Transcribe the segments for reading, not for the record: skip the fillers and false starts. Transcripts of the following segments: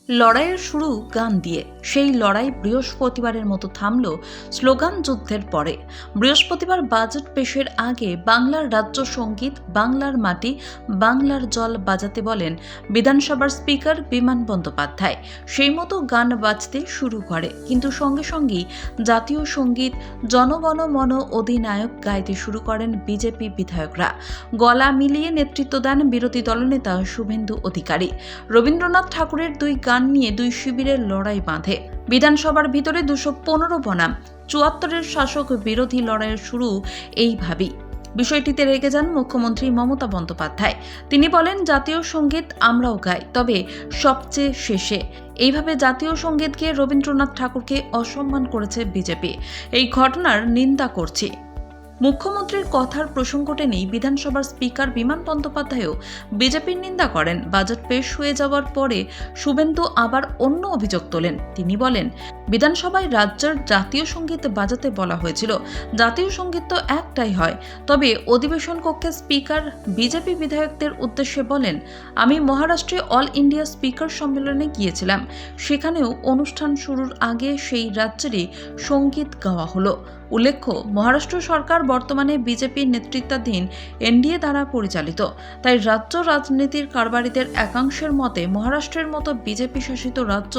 লড়াইয়ের শুরু গান দিয়ে। সেই লড়াই বৃহস্পতিবারের মতো থামল স্লোগান যুদ্ধের পরে। বৃহস্পতিবার বাজেট পেশের আগে বাংলার রাজ্য সঙ্গীত বাংলার মাটি বাংলার জল বাজাতে বলেন বিধানসভার স্পিকার বিমান বন্দ্যোপাধ্যায়। সেই মতো গান বাজতে শুরু করে, কিন্তু সঙ্গে সঙ্গেই জাতীয় সঙ্গীত জনগণ মন অধিনায়ক গাইতে শুরু করেন বিজেপি বিধায়করা। গলা মিলিয়ে নেতৃত্ব দেন বিরোধী দলনেতা শুভেন্দু অধিকারী। রবীন্দ্রনাথ ঠাকুরের দুই গান নিয়ে দুই শিবিরের লড়াই বাঁধে। বিধানসভার ভিতরে 215 বনাম 74-এর শাসক বিরোধী লড়াইয়ের শুরু এইভাবেই। বিষয়টিতে রেগে যান মুখ্যমন্ত্রী মমতা বন্দ্যোপাধ্যায়। তিনি বলেন, জাতীয় সঙ্গীত আমরাও গাই, তবে সবচেয়ে শেষে। এইভাবে জাতীয় সঙ্গীত গিয়ে রবীন্দ্রনাথ ঠাকুরকে অসম্মান করেছে বিজেপি। এই ঘটনার নিন্দা করছি। মুখ্যমন্ত্রীর কথার প্রসঙ্গ টেনেই বিধানসভার স্পিকার বিমান বন্দ্যোপাধ্যায়ও বিজেপির নিন্দা করেন। বাজেট পেশ হয়ে যাওয়ার পরে শুভেন্দু আবার অন্য অভিযোগ তোলেন। তিনি বলেন, বিধানসভায় রাজ্যের জাতীয় সঙ্গীত বাজাতে বলা হয়েছিল। জাতীয় সঙ্গীত তো একটাই হয়। তবে অধিবেশন কক্ষে স্পিকার বিজেপি বিধায়কদের উদ্দেশ্যে বলেন, আমি মহারাষ্ট্রে অল ইন্ডিয়া স্পিকার সম্মেলনে গিয়েছিলাম। সেখানেও অনুষ্ঠান শুরুর আগে সেই রাজ্যেরই সঙ্গীত গাওয়া হলো। উল্লেখ্য, মহারাষ্ট্র সরকার বর্তমানে বিজেপির নেতৃত্বাধীন এনডিএ দ্বারা পরিচালিত। তাই রাজ্য রাজনীতির কারবারিদের একাংশের মতে মহারাষ্ট্রের মতো বিজেপি শাসিত রাজ্য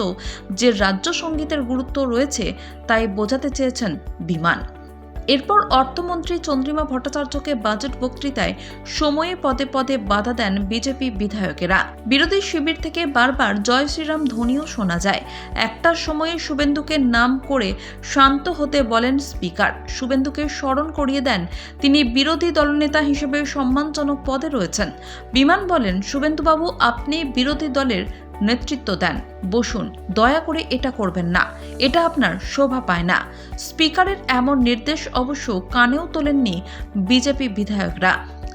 যে রাজ্য সঙ্গীতের গুরুত্ব রয়েছে তাই বোঝাতে চেয়েছেন বিমান। এরপর অর্থমন্ত্রী চন্দ্রিমা ভট্টাচার্যকে বাজেট বক্তৃতায় সময়ে পদে পদে বাধা দেন বিজেপি বিধায়কেরা। বিরোধী শিবির থেকে বারবার জয় শ্রীরাম ধ্বনিও শোনা যায়। একটার সময়ে শুভেন্দুকে নাম করে শান্ত হতে বলেন স্পিকার। শুভেন্দুকে স্মরণ করিয়ে দেন তিনি বিরোধী দলনেতা হিসেবে সম্মানজনক পদে রয়েছেন। বিমান বলেন, শুভেন্দুবাবু, আপনি বিরোধী দলের নেতৃত্ব দেন, বসুন, দয়া করে এটা করবেন না, এটা আপনার শোভা পায় না। স্পিকারের এমন নির্দেশ অবশ্য কানেও তোলেননি বিজেপি বিধায়করা।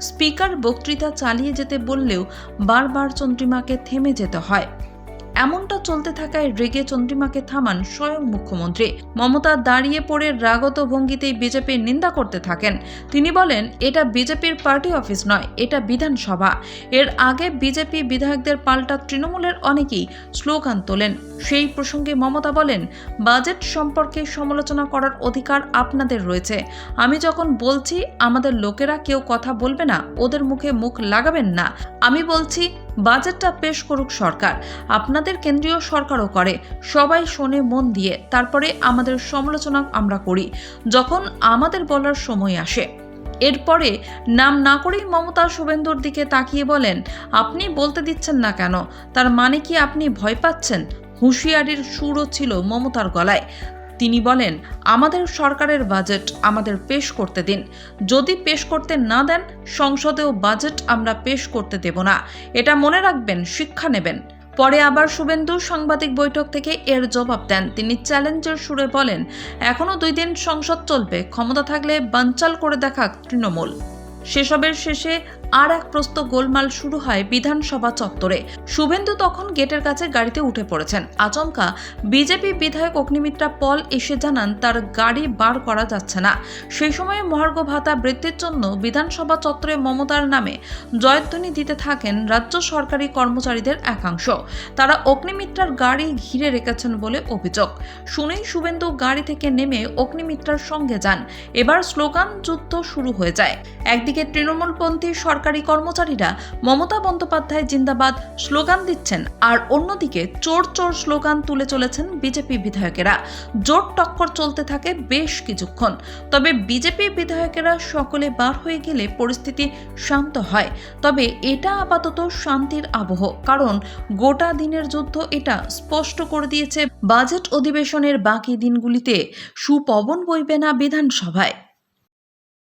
স্পিকার বক্তৃতা চালিয়ে যেতে বললেও বারবার চন্দ্রিমাকে থেমে যেতে হয়। এমনটা চলতে থাকায় রেগে চন্দ্রিমাকে থামান স্বয়ং মুখ্যমন্ত্রী। মমতা দাঁড়িয়ে পড়ে রাগত ভঙ্গিতেই বিজেপির নিন্দা করতে থাকেন। তিনি বলেন, এটা বিজেপির পার্টি অফিস নয়, এটা বিধানসভা। এর আগে বিজেপি বিধায়কদের পাল্টা তৃণমূলের অনেকেই স্লোগান তোলেন। সেই প্রসঙ্গে মমতা বলেন, বাজেট সম্পর্কে সমালোচনা করার অধিকার আপনাদের রয়েছে। আমি যখন বলছি আমাদের লোকেরা কেউ কথা বলবে না, ওদের মুখে মুখ লাগাবেন না। আমি বলছি বাজেটটা পেশ করুক সরকার, আপনাদের কেন্দ্রীয় সরকারও করে, সবাই শোনে মন দিয়ে, তারপরে আমাদের সমালোচনা আমরা করি যখন আমাদের বলার সময় আসে। এরপরে নাম না করেই মমতা শুভেন্দুর দিকে তাকিয়ে বলেন, আপনি বলতে দিচ্ছেন না কেন? তার মানে কি আপনি ভয় পাচ্ছেন? হুঁশিয়ারির সুরও ছিল মমতার গলায়। তিনি বলেন, আমাদের সরকারের বাজেট আমাদের পেশ করতে দিন। যদি পেশ করতে না দেন, সংসদেও বাজেট আমরা পেশ করতে দেব না। এটা মনে রাখবেন, শিক্ষা নেবেন। পরে আবার শুভেন্দু সাংবাদিক বৈঠক থেকে এর জবাব দেন। তিনি চ্যালেঞ্জের সুরে বলেন, এখনো 2 দিন সংসদ চলবে, ক্ষমতা থাকলে বানচাল করে দেখাক তৃণমূল। সেসবের শেষে আর এক প্রস্ত গোলমাল শুরু হয় বিধানসভা চত্বরে। শুভেন্দু তখন গেটের কাছে গাড়িতে উঠে পড়েছেন। আচমকা বিজেপি বিধায়ক অগ্নিমিত্রা পল এসে জানান তার গাড়ি বার করা যাচ্ছে না। সেই সময়ে মহার্ঘ ভাতা বৃদ্ধির জন্য বিধানসভা চত্বরে মমতার নামে জয়ধ্বনি দিতে থাকেন রাজ্য সরকারি কর্মচারীদের একাংশ। তারা অগ্নিমিত্রার গাড়ি ঘিরে রেখেছেন বলে অভিযোগ। শুনেই শুভেন্দু গাড়ি থেকে নেমে অগ্নিমিত্রার সঙ্গে যান। এবার স্লোগান যুদ্ধ শুরু হয়ে যায়। একদিকে তৃণমূলপন্থী সরকারি কর্মচারীরা মমতা বন্দ্যোপাধ্যায় জিন্দাবাদ স্লোগান দিচ্ছেন, আর অন্যদিকে চোর চোর স্লোগান তুলে চলেছেন বিজেপি বিধায়কেরা। জোর টক্কর চলতে থাকে বেশ কিছুক্ষণ। তবে বিজেপি বিধায়কেরা সকলে বার হয়ে গেলে পরিস্থিতি শান্ত হয়। তবে এটা আপাতত শান্তির আবহ, কারণ গোটা দিনের যুদ্ধ এটা স্পষ্ট করে দিয়েছে বাজেট অধিবেশনের বাকি দিনগুলিতে সুপবন বইবে না বিধানসভায়।